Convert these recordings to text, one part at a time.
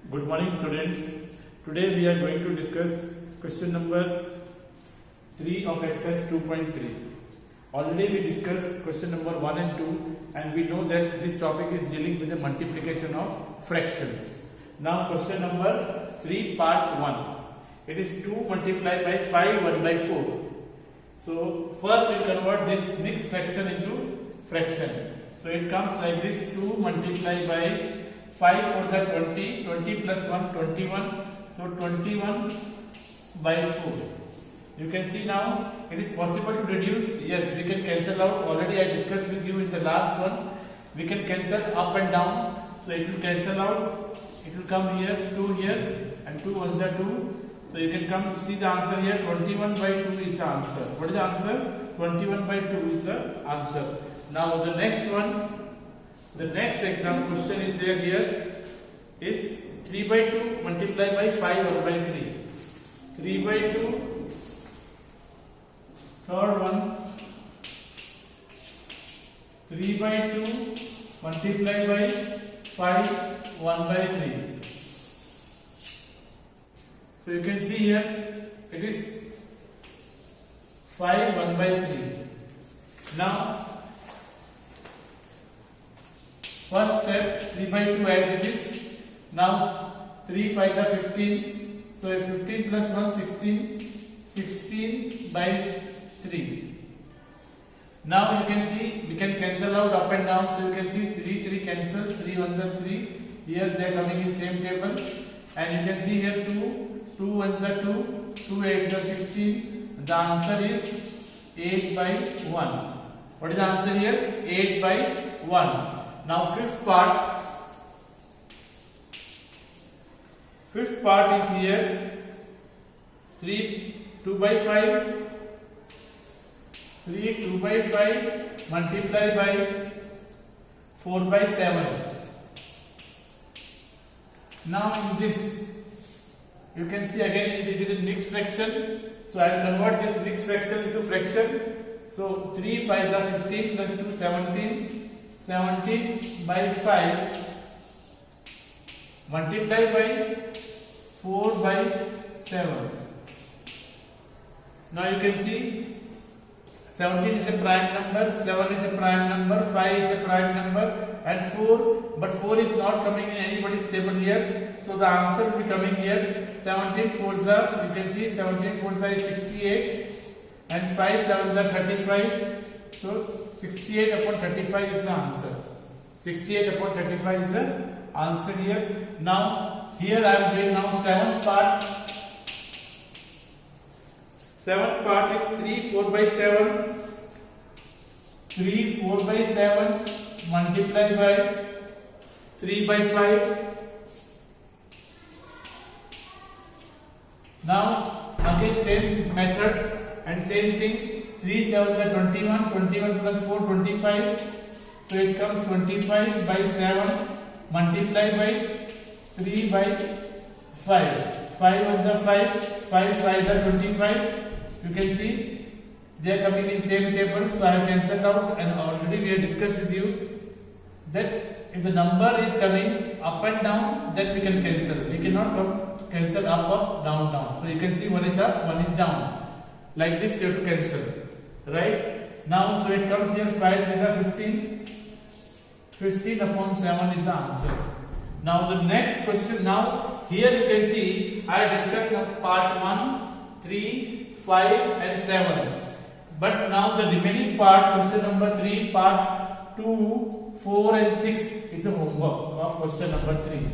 Good morning, students. Today we are going to discuss question number 3 of exercise 2.3. Already we discussed question number 1 and 2, and we know that this topic is dealing with the multiplication of fractions. Now question number 3 part 1. It is 2 multiplied by 5 1 by 4. So first we convert this mixed fraction into fraction. So it comes like this: 2 multiplied by 5 4s are 20, 20 plus 1 21, so 21 by 4. You can see now it is possible to reduce. Yes, we can cancel out. Already I discussed with you in the last one. We can cancel up and down. So it will cancel out. It will come here, 2 here, and 2 ones are 2. So you can come to see the answer here. 21 by 2 is the answer. What is the answer? 21 by 2 is the answer. Now the next one, the next exam question is there here is 3 by 2 multiplied by 5 1 by 3. 3 by 2, third one, 3 by 2 multiplied by 5 1 by 3. So you can see here it is 5 1 by 3. Now first step, 3 by 2 as it is. Now 3 5 are 15. So 15 plus 1 16. 16 by 3. Now you can see we can cancel out up and down. So you can see 3 3 cancels. 3 ones are 3. Here they are coming in same table. And you can see here 2 ones are 2. 2 8s are 16. The answer is 8 by 1. What is the answer here? 8 by 1. Now fifth part is here 2 by 5, 2 by 5 multiplied by 4 by 7. Now in this you can see again it is a mixed fraction. So I will convert this mixed fraction into fraction. So 3 5s are 15 plus 2 17. 17 by 5 multiplied by 4 by 7. Now you can see 17 is a prime number, 7 is a prime number, 5 is a prime number, and 4, but 4 is not coming in anybody's table here. So the answer will be coming here. 17 4s are, you can see 17 4s are 68, and 5 7s are 35. So 68 upon 35 is the answer. 68 upon 35 is the answer here. Now here I am doing now seventh part. Seventh part is 3 4 by 7. 3 4 by 7 multiplied by 3 by 5. Now again same method and same thing. 3 7s are 21, 21 plus 4 25. So it comes 25 by 7 multiplied by 3 by 5. 5 ones are 5, 5 5s are 25. You can see they are coming in same table. So I have cancelled out, and already we have discussed with you that if the number is coming up and down, then we can cancel. We cannot cancel up down down. So you can see one is up, one is down. Like this you have to cancel. Right? Now so it comes here 5 is a 15. 15 upon 7 is the answer. Now the next question. Now here you can see I discussed part 1, 3, 5 and 7. But now the remaining part, question number 3, part 2, 4 and 6 is a homework of question number 3.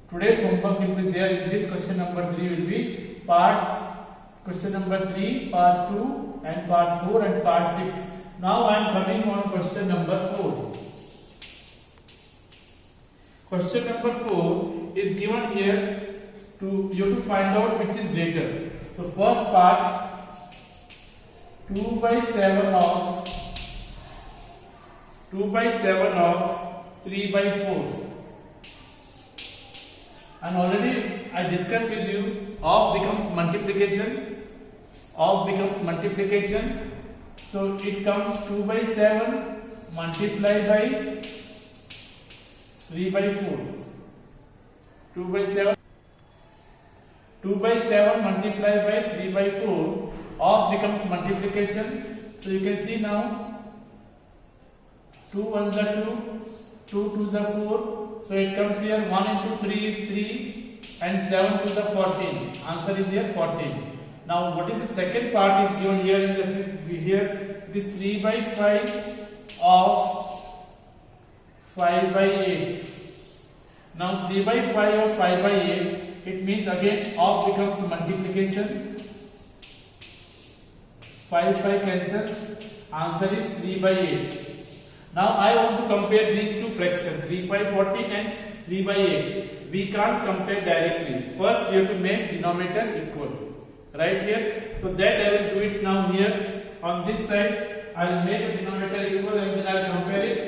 Today's homework will be there. In this question number 3 will be question number 3, part 2 and part 4 and part 6. Now I am coming on question number 4. Question number 4 is given here to you to find out which is greater. So first part 2 by 7 of 3 by 4. And already I discussed with you of becomes multiplication. Of becomes multiplication. So it comes 2 by 7 multiplied by 3 by 4. 2 by 7. 2 by 7 multiplied by 3 by 4 of becomes multiplication. So you can see now 2 1s are 2, 2 2s are 4. So it comes here 1 into 3 is 3 and 7 2s are 14. Answer is here 14. Now what is the second part is given here in this here it is 3 by 5 of 5 by 8. Now 3 by 5 of 5 by 8, it means again of becomes multiplication. 5 cancels. Answer is 3 by 8. Now I want to compare these two fractions 3 by 14 and 3 by 8. We can't compare directly. First we have to make denominator equal. Right here. So that I will do it now here. On this side I will make a denominator equal and then I will compare it.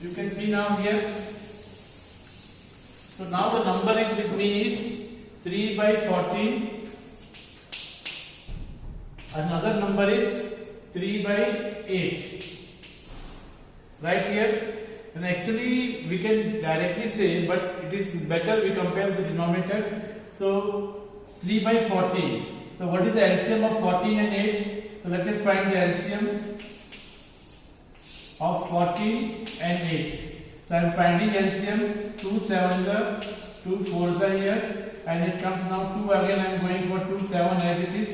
You can see now here. So now the number is with me is 3 by 14. Another number is 3 by 8. Right here. And actually we can directly say, but it is better we compare the denominator. So 3 by 14. So what is the LCM of 14 and 8? So let us find the LCM of 14 and 8. So I am finding LCM. 2 7s are 2 4s are here. And it comes now 2 again. I am going for 2 7 as it is.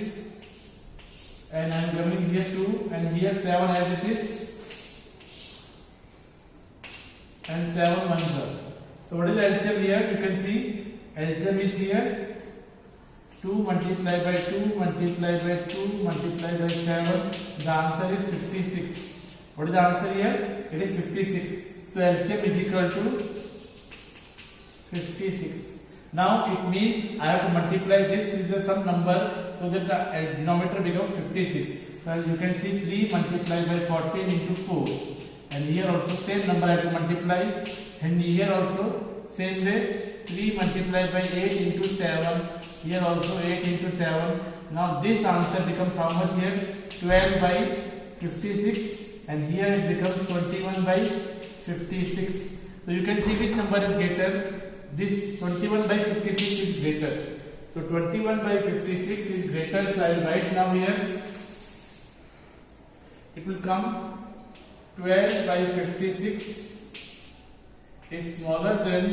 And I am coming here 2 and here 7 as it is. And 7 1s are. So what is the LCM here? You can see LCM is here. 2 multiplied by 2 multiplied by 2 multiplied by 7. The answer is 56. What is the answer here? It is 56. So LCM is equal to 56. Now it means I have to multiply this with some number so that the denominator becomes 56. So as you can see 3 multiplied by 14 into 4. And here also same number I have to multiply. And here also same way 3 multiplied by 8 into 7. Here also 8 into 7. Now this answer becomes how much here? 12 by 56. And here it becomes 21 by 56. So you can see which number is greater. This 21 by 56 is greater. So 21 by 56 is greater. So I will write now here. It will come 12 by 56 is smaller than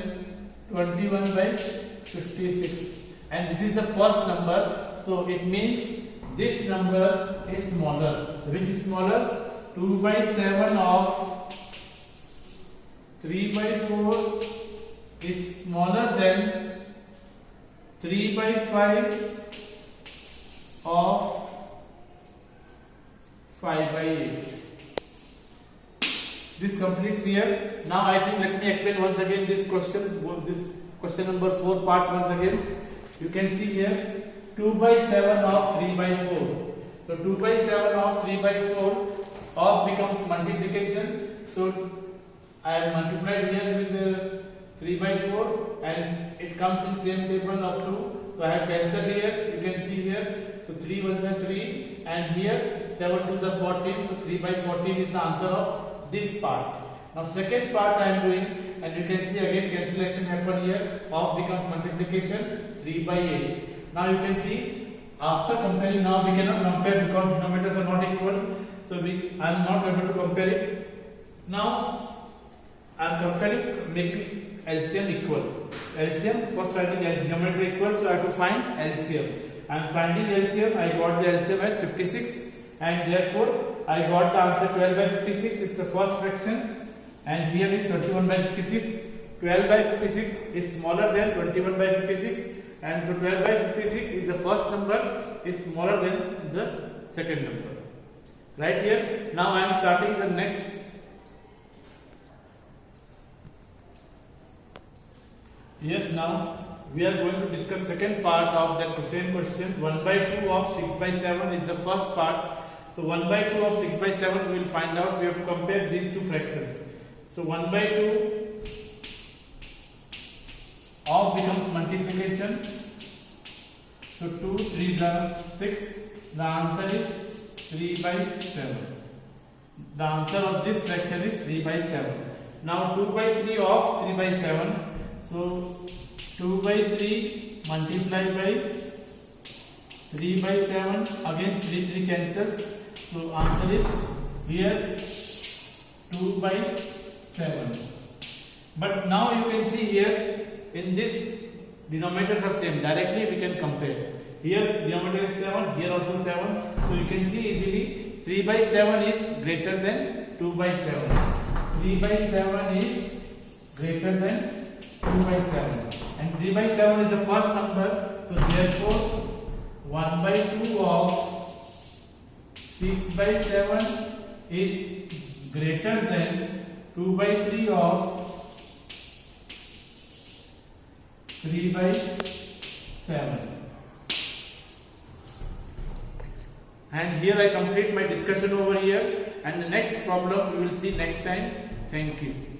21 by 56. And this is the first number. So it means this number is smaller. So which is smaller? 2 by 7 of 3 by 4 is smaller than 3 by 5 of 5 by 8. This completes here. Now I think let me explain once again this question number 4 part once again. You can see here 2 by 7 of 3 by 4. So 2 by 7 of 3 by 4 of becomes multiplication. So I have multiplied here with 3 by 4 and it comes in same table of 2. So I have cancelled here. You can see here. So 3 1s are 3 and here 7 2s are 14. So 3 by 14 is the answer of this part. Now second part I am doing and you can see again cancellation happen here. Of becomes multiplication 3 by 8. Now you can see after comparing now we cannot compare because denominators are not equal. So I am not able to compare it. Now I am comparing making LCM equal. LCM first finding denominator equal, so I have to find LCM. I am finding LCM. I got the LCM as 56 and therefore I got the answer 12 by 56. It's the first fraction and here is 21 by 56. 12 by 56 is smaller than 21 by 56 and so 12 by 56 is the first number is smaller than the second number. Right here. Now I am starting the next. Yes, now we are going to discuss second part of that same question. 1 by 2 of 6 by 7 is the first part. So 1 by 2 of 6 by 7 we will find out. We have to compare these two fractions. So 1 by 2 of becomes multiplication. So 2 3s are 6. The answer is 3 by 7. The answer of this fraction is 3 by 7. Now 2 by 3 of 3 by 7. So 2 by 3 multiplied by 3 by 7, again 3 cancels, so answer is here 2 by 7. But now you can see here in this denominators are same, directly we can compare. Here denominator is 7, here also 7, so you can see easily 3 by 7 is greater than 2 by 7. 3 by 7 is greater than 2 by 7, and 3 by 7 is the first number, so therefore 1 by 2 of 6 by 7 is greater than 2 by 3 of 3 by 7. And here I complete my discussion over here, and the next problem we will see next time. Thank you.